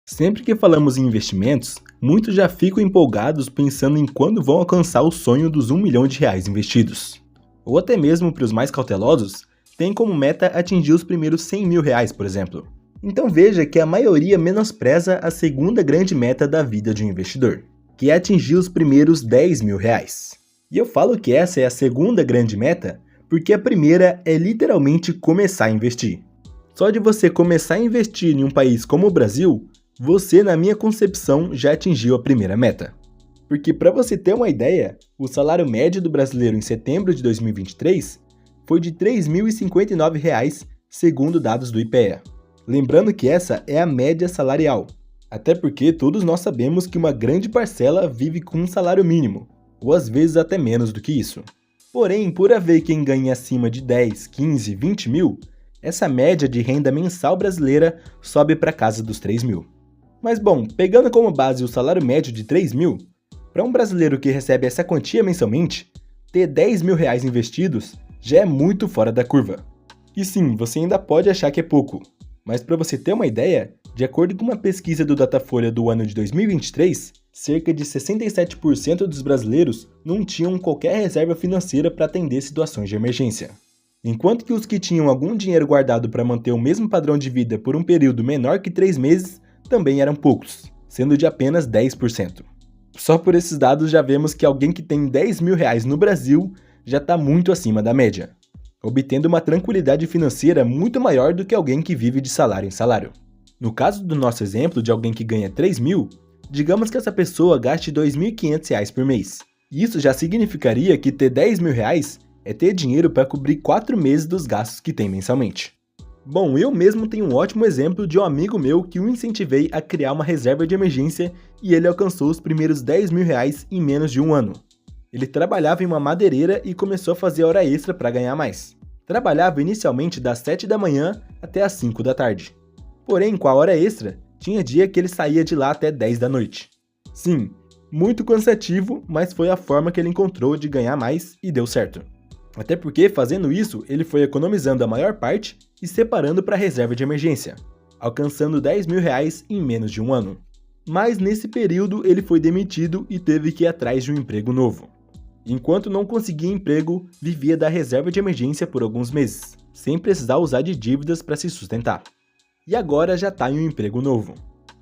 Sempre que falamos em investimentos, muitos já ficam empolgados pensando em quando vão alcançar o sonho dos R$ 1 milhão investidos. Ou até mesmo para os mais cautelosos, tem como meta atingir os primeiros R$ 100 mil, por exemplo. Então veja que a maioria menospreza a segunda grande meta da vida de um investidor, que é atingir os primeiros R$ 10 mil. E eu falo que essa é a segunda grande meta porque a primeira é literalmente começar a investir. Só de você começar a investir em um país como o Brasil, você, na minha concepção, já atingiu a primeira meta. Porque, para você ter uma ideia, o salário médio do brasileiro em setembro de 2023 foi de R$ 3.059, segundo dados do IPEA. Lembrando que essa é a média salarial, até porque todos nós sabemos que uma grande parcela vive com um salário mínimo, ou às vezes até menos do que isso. Porém, por haver quem ganhe acima de 10, 15, 20 mil, essa média de renda mensal brasileira sobe para casa dos 3 mil. Mas bom, pegando como base o salário médio de 3 mil, para um brasileiro que recebe essa quantia mensalmente, ter R$ 10 mil investidos já é muito fora da curva. E sim, você ainda pode achar que é pouco, mas para você ter uma ideia, de acordo com uma pesquisa do Datafolha do ano de 2023, cerca de 67% dos brasileiros não tinham qualquer reserva financeira para atender situações de emergência. Enquanto que os que tinham algum dinheiro guardado para manter o mesmo padrão de vida por um período menor que 3 meses, também eram poucos, sendo de apenas 10%. Só por esses dados já vemos que alguém que tem R$ 10 mil no Brasil já está muito acima da média, obtendo uma tranquilidade financeira muito maior do que alguém que vive de salário em salário. No caso do nosso exemplo de alguém que ganha 3 mil, digamos que essa pessoa gaste R$ 2.500 por mês. Isso já significaria que ter R$ 10 mil é ter dinheiro para cobrir 4 meses dos gastos que tem mensalmente. Bom, eu mesmo tenho um ótimo exemplo de um amigo meu que o incentivei a criar uma reserva de emergência e ele alcançou os primeiros R$ 10 mil em menos de um ano. Ele trabalhava em uma madeireira e começou a fazer hora extra para ganhar mais. Trabalhava inicialmente das 7 da manhã até as 5 da tarde. Porém, com a hora extra, tinha dia que ele saía de lá até 10 da noite. Sim, muito cansativo, mas foi a forma que ele encontrou de ganhar mais e deu certo. Até porque, fazendo isso, ele foi economizando a maior parte e separando para a reserva de emergência, alcançando R$ 10 mil em menos de um ano. Mas nesse período ele foi demitido e teve que ir atrás de um emprego novo. Enquanto não conseguia emprego, vivia da reserva de emergência por alguns meses, sem precisar usar de dívidas para se sustentar. E agora já está em um emprego novo,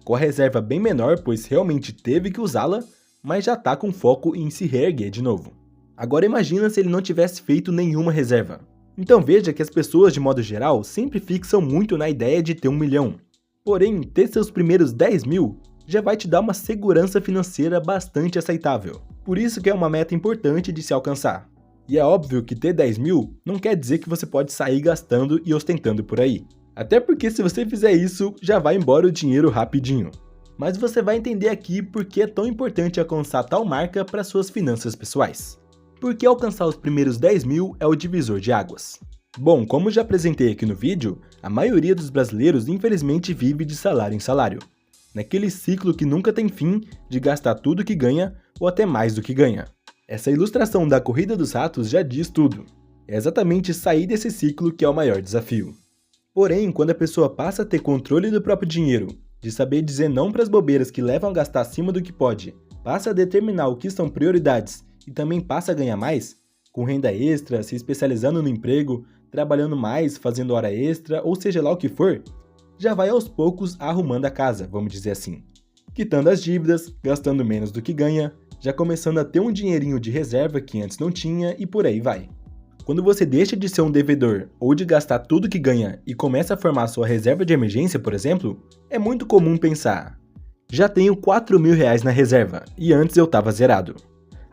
com a reserva bem menor, pois realmente teve que usá-la, mas já está com foco em se reerguer de novo. Agora imagina se ele não tivesse feito nenhuma reserva. Então veja que as pessoas de modo geral sempre fixam muito na ideia de ter 1 milhão. Porém, ter seus primeiros 10 mil já vai te dar uma segurança financeira bastante aceitável. Por isso que é uma meta importante de se alcançar. E é óbvio que ter 10 mil não quer dizer que você pode sair gastando e ostentando por aí. Até porque se você fizer isso, já vai embora o dinheiro rapidinho. Mas você vai entender aqui por que é tão importante alcançar tal marca para suas finanças pessoais. Porque alcançar os primeiros 10 mil é o divisor de águas. Bom, como já apresentei aqui no vídeo, a maioria dos brasileiros infelizmente vive de salário em salário, naquele ciclo que nunca tem fim de gastar tudo que ganha ou até mais do que ganha. Essa ilustração da corrida dos ratos já diz tudo. É exatamente sair desse ciclo que é o maior desafio. Porém, quando a pessoa passa a ter controle do próprio dinheiro, de saber dizer não para as bobeiras que levam a gastar acima do que pode, passa a determinar o que são prioridades e também passa a ganhar mais, com renda extra, se especializando no emprego, trabalhando mais, fazendo hora extra, ou seja lá o que for, já vai aos poucos arrumando a casa, vamos dizer assim. Quitando as dívidas, gastando menos do que ganha, já começando a ter um dinheirinho de reserva que antes não tinha e por aí vai. Quando você deixa de ser um devedor ou de gastar tudo que ganha e começa a formar sua reserva de emergência, por exemplo, é muito comum pensar: já tenho R$ 4 mil na reserva e antes eu estava zerado.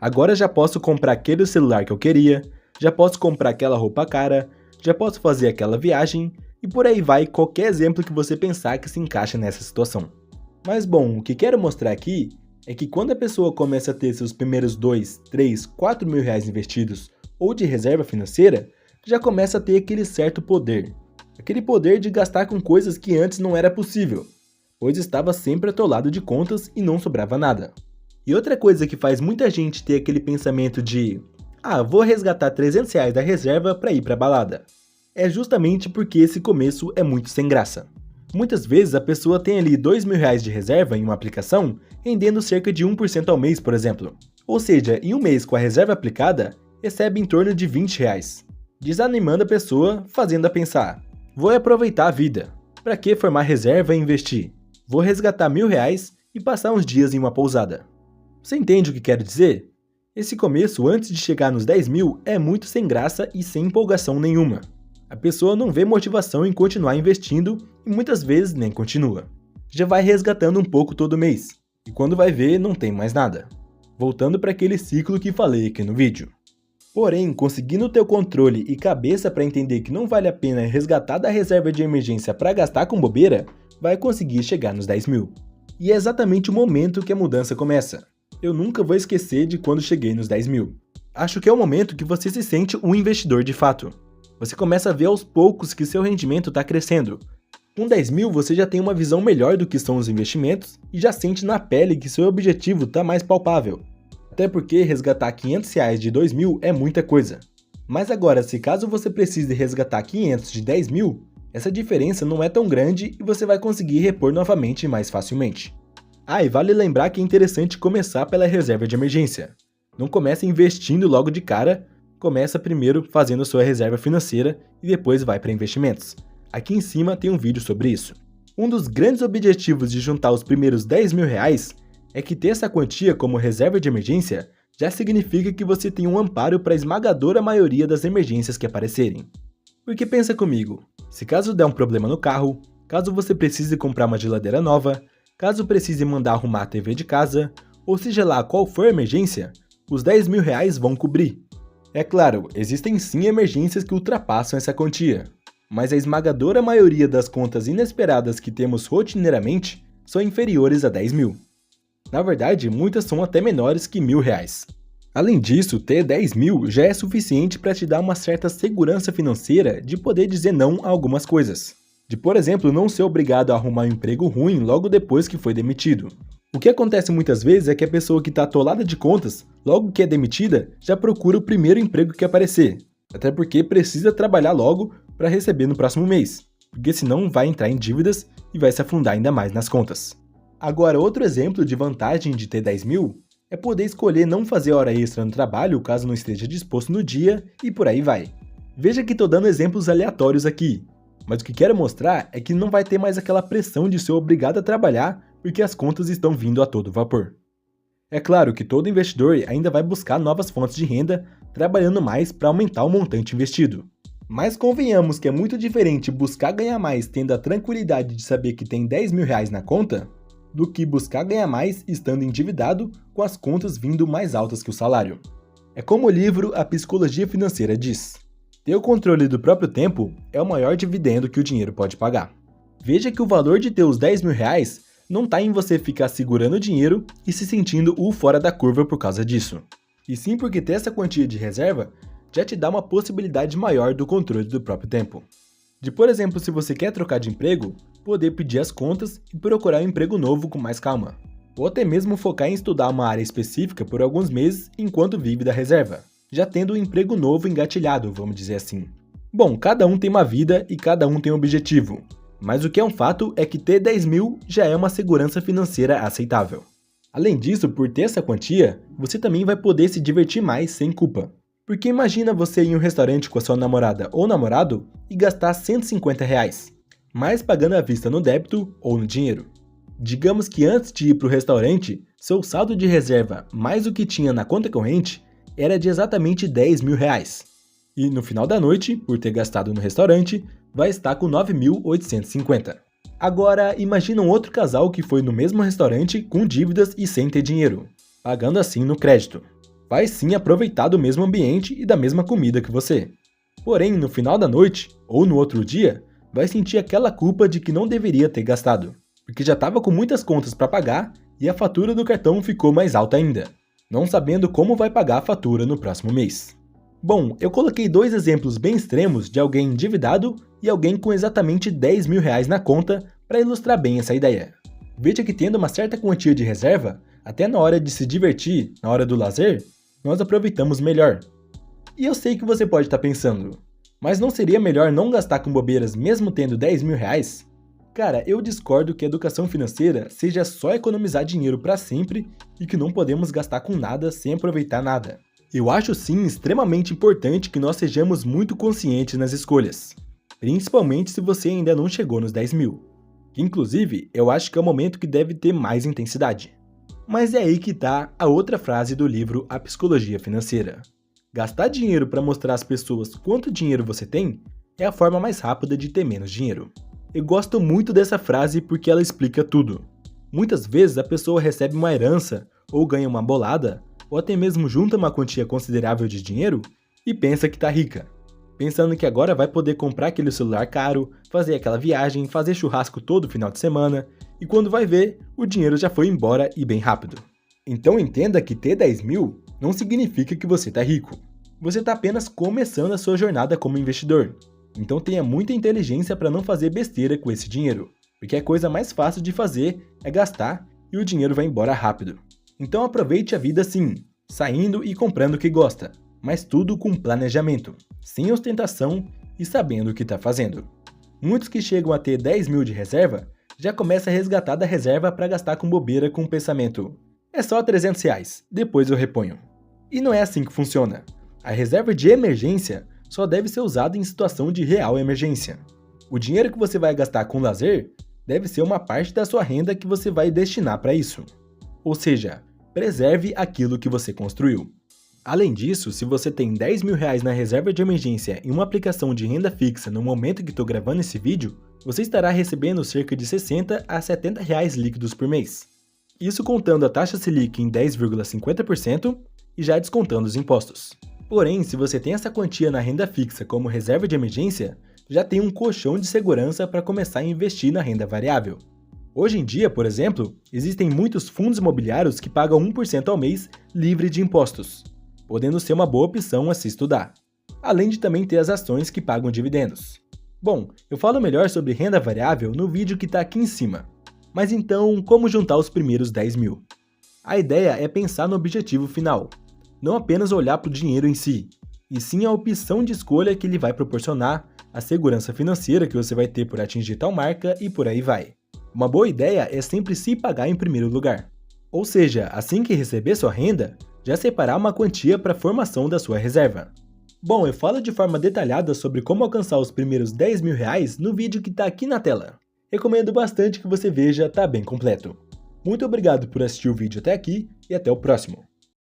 Agora já posso comprar aquele celular que eu queria, já posso comprar aquela roupa cara, já posso fazer aquela viagem e por aí vai qualquer exemplo que você pensar que se encaixa nessa situação. Mas bom, o que quero mostrar aqui é que quando a pessoa começa a ter seus primeiros 2, 3, 4 mil investidos ou de reserva financeira, já começa a ter aquele certo poder. Aquele poder de gastar com coisas que antes não era possível, pois estava sempre atolado de contas e não sobrava nada. E outra coisa que faz muita gente ter aquele pensamento de vou resgatar R$ 300 da reserva para ir para a balada, é justamente porque esse começo é muito sem graça. Muitas vezes a pessoa tem ali R$ 2.000 de reserva em uma aplicação, rendendo cerca de 1% ao mês, por exemplo. Ou seja, em um mês com a reserva aplicada, recebe em torno de R$ 20, desanimando a pessoa, fazendo-a pensar: vou aproveitar a vida, para que formar reserva e investir? Vou resgatar R$ 1.000 e passar uns dias em uma pousada. Você entende o que quero dizer? Esse começo, antes de chegar nos 10 mil, é muito sem graça e sem empolgação nenhuma. A pessoa não vê motivação em continuar investindo e muitas vezes nem continua. Já vai resgatando um pouco todo mês, e quando vai ver, não tem mais nada. Voltando para aquele ciclo que falei aqui no vídeo. Porém, conseguindo ter o controle e cabeça para entender que não vale a pena resgatar da reserva de emergência para gastar com bobeira, vai conseguir chegar nos 10 mil. E é exatamente o momento que a mudança começa. Eu nunca vou esquecer de quando cheguei nos 10 mil. Acho que é o momento que você se sente um investidor de fato. Você começa a ver aos poucos que seu rendimento está crescendo. Com 10 mil você já tem uma visão melhor do que são os investimentos e já sente na pele que seu objetivo está mais palpável. Até porque resgatar R$ 500 de 2 mil é muita coisa. Mas agora, se caso você precise resgatar 500 de 10 mil, essa diferença não é tão grande e você vai conseguir repor novamente mais facilmente. E vale lembrar que é interessante começar pela reserva de emergência. Não comece investindo logo de cara, começa primeiro fazendo sua reserva financeira e depois vai para investimentos. Aqui em cima tem um vídeo sobre isso. Um dos grandes objetivos de juntar os primeiros R$ 10.000 é que ter essa quantia como reserva de emergência já significa que você tem um amparo para a esmagadora maioria das emergências que aparecerem. Porque pensa comigo, se caso der um problema no carro, caso você precise comprar uma geladeira nova, caso precise mandar arrumar a TV de casa, ou seja lá qual for a emergência, os R$ 10.000 vão cobrir. É claro, existem sim emergências que ultrapassam essa quantia, mas a esmagadora maioria das contas inesperadas que temos rotineiramente são inferiores a 10 mil. Na verdade, muitas são até menores que R$ 1.000. Além disso, ter 10 mil já é suficiente para te dar uma certa segurança financeira de poder dizer não a algumas coisas. De, por exemplo, não ser obrigado a arrumar um emprego ruim logo depois que foi demitido. O que acontece muitas vezes é que a pessoa que está atolada de contas, logo que é demitida, já procura o primeiro emprego que aparecer. Até porque precisa trabalhar logo para receber no próximo mês, porque senão vai entrar em dívidas e vai se afundar ainda mais nas contas. Agora, outro exemplo de vantagem de ter 10 mil é poder escolher não fazer hora extra no trabalho caso não esteja disposto no dia e por aí vai. Veja que estou dando exemplos aleatórios aqui, mas o que quero mostrar é que não vai ter mais aquela pressão de ser obrigado a trabalhar porque as contas estão vindo a todo vapor. É claro que todo investidor ainda vai buscar novas fontes de renda, trabalhando mais para aumentar o montante investido. Mas convenhamos que é muito diferente buscar ganhar mais tendo a tranquilidade de saber que tem R$ 10.000 na conta, do que buscar ganhar mais estando endividado com as contas vindo mais altas que o salário. É como o livro A Psicologia Financeira diz: ter o controle do próprio tempo é o maior dividendo que o dinheiro pode pagar. Veja que o valor de ter os R$ 10.000 não está em você ficar segurando o dinheiro e se sentindo o fora da curva por causa disso, e sim porque ter essa quantia de reserva já te dá uma possibilidade maior do controle do próprio tempo. De, por exemplo, se você quer trocar de emprego, poder pedir as contas e procurar um emprego novo com mais calma, ou até mesmo focar em estudar uma área específica por alguns meses enquanto vive da reserva, já tendo um emprego novo engatilhado, vamos dizer assim. Bom, cada um tem uma vida e cada um tem um objetivo, mas o que é um fato é que ter 10 mil já é uma segurança financeira aceitável. Além disso, por ter essa quantia, você também vai poder se divertir mais sem culpa. Porque imagina você ir em um restaurante com a sua namorada ou namorado e gastar R$ 150, mais pagando à vista no débito ou no dinheiro. Digamos que antes de ir para o restaurante, seu saldo de reserva mais o que tinha na conta corrente era de exatamente R$ 10.000. E no final da noite, por ter gastado no restaurante, vai estar com 9.850. Agora, imagina um outro casal que foi no mesmo restaurante com dívidas e sem ter dinheiro, pagando assim no crédito. Vai sim aproveitar do mesmo ambiente e da mesma comida que você. Porém, no final da noite, ou no outro dia, vai sentir aquela culpa de que não deveria ter gastado, porque já estava com muitas contas para pagar e a fatura do cartão ficou mais alta ainda, não sabendo como vai pagar a fatura no próximo mês. Bom, eu coloquei dois exemplos bem extremos de alguém endividado e alguém com exatamente R$ 10.000 na conta para ilustrar bem essa ideia. Veja que tendo uma certa quantia de reserva, até na hora de se divertir, na hora do lazer, nós aproveitamos melhor. E eu sei que você pode estar pensando, mas não seria melhor não gastar com bobeiras mesmo tendo R$ 10.000? Cara, eu discordo que a educação financeira seja só economizar dinheiro para sempre e que não podemos gastar com nada sem aproveitar nada. Eu acho sim extremamente importante que nós sejamos muito conscientes nas escolhas, principalmente se você ainda não chegou nos 10 mil, que inclusive eu acho que é o momento que deve ter mais intensidade. Mas é aí que tá a outra frase do livro A Psicologia Financeira. Gastar dinheiro para mostrar às pessoas quanto dinheiro você tem é a forma mais rápida de ter menos dinheiro. Eu gosto muito dessa frase porque ela explica tudo. Muitas vezes a pessoa recebe uma herança, ou ganha uma bolada, ou até mesmo junta uma quantia considerável de dinheiro e pensa que tá rica. Pensando que agora vai poder comprar aquele celular caro, fazer aquela viagem, fazer churrasco todo final de semana, e quando vai ver, o dinheiro já foi embora e bem rápido. Então entenda que ter 10 mil não significa que você tá rico. Você tá apenas começando a sua jornada como investidor. Então tenha muita inteligência para não fazer besteira com esse dinheiro, porque a coisa mais fácil de fazer é gastar e o dinheiro vai embora rápido. Então aproveite a vida sim, saindo e comprando o que gosta, mas tudo com planejamento, sem ostentação e sabendo o que está fazendo. Muitos que chegam a ter 10 mil de reserva já começam a resgatar da reserva para gastar com bobeira com o pensamento: é só 300 reais, depois eu reponho. E não é assim que funciona. A reserva de emergência só deve ser usado em situação de real emergência. O dinheiro que você vai gastar com lazer deve ser uma parte da sua renda que você vai destinar para isso. Ou seja, preserve aquilo que você construiu. Além disso, se você tem 10 mil reais na reserva de emergência em uma aplicação de renda fixa no momento que estou gravando esse vídeo, você estará recebendo cerca de 60 a 70 reais líquidos por mês. Isso contando a taxa Selic em 10,50% e já descontando os impostos. Porém, se você tem essa quantia na renda fixa como reserva de emergência, já tem um colchão de segurança para começar a investir na renda variável. Hoje em dia, por exemplo, existem muitos fundos imobiliários que pagam 1% ao mês livre de impostos, podendo ser uma boa opção a se estudar. Além de também ter as ações que pagam dividendos. Bom, eu falo melhor sobre renda variável no vídeo que está aqui em cima. Mas então, como juntar os primeiros 10 mil? A ideia é pensar no objetivo final. Não apenas olhar para o dinheiro em si, e sim a opção de escolha que ele vai proporcionar, a segurança financeira que você vai ter por atingir tal marca e por aí vai. Uma boa ideia é sempre se pagar em primeiro lugar. Ou seja, assim que receber sua renda, já separar uma quantia para a formação da sua reserva. Bom, eu falo de forma detalhada sobre como alcançar os primeiros 10 mil reais no vídeo que está aqui na tela. Recomendo bastante que você veja, tá bem completo. Muito obrigado por assistir o vídeo até aqui e até o próximo.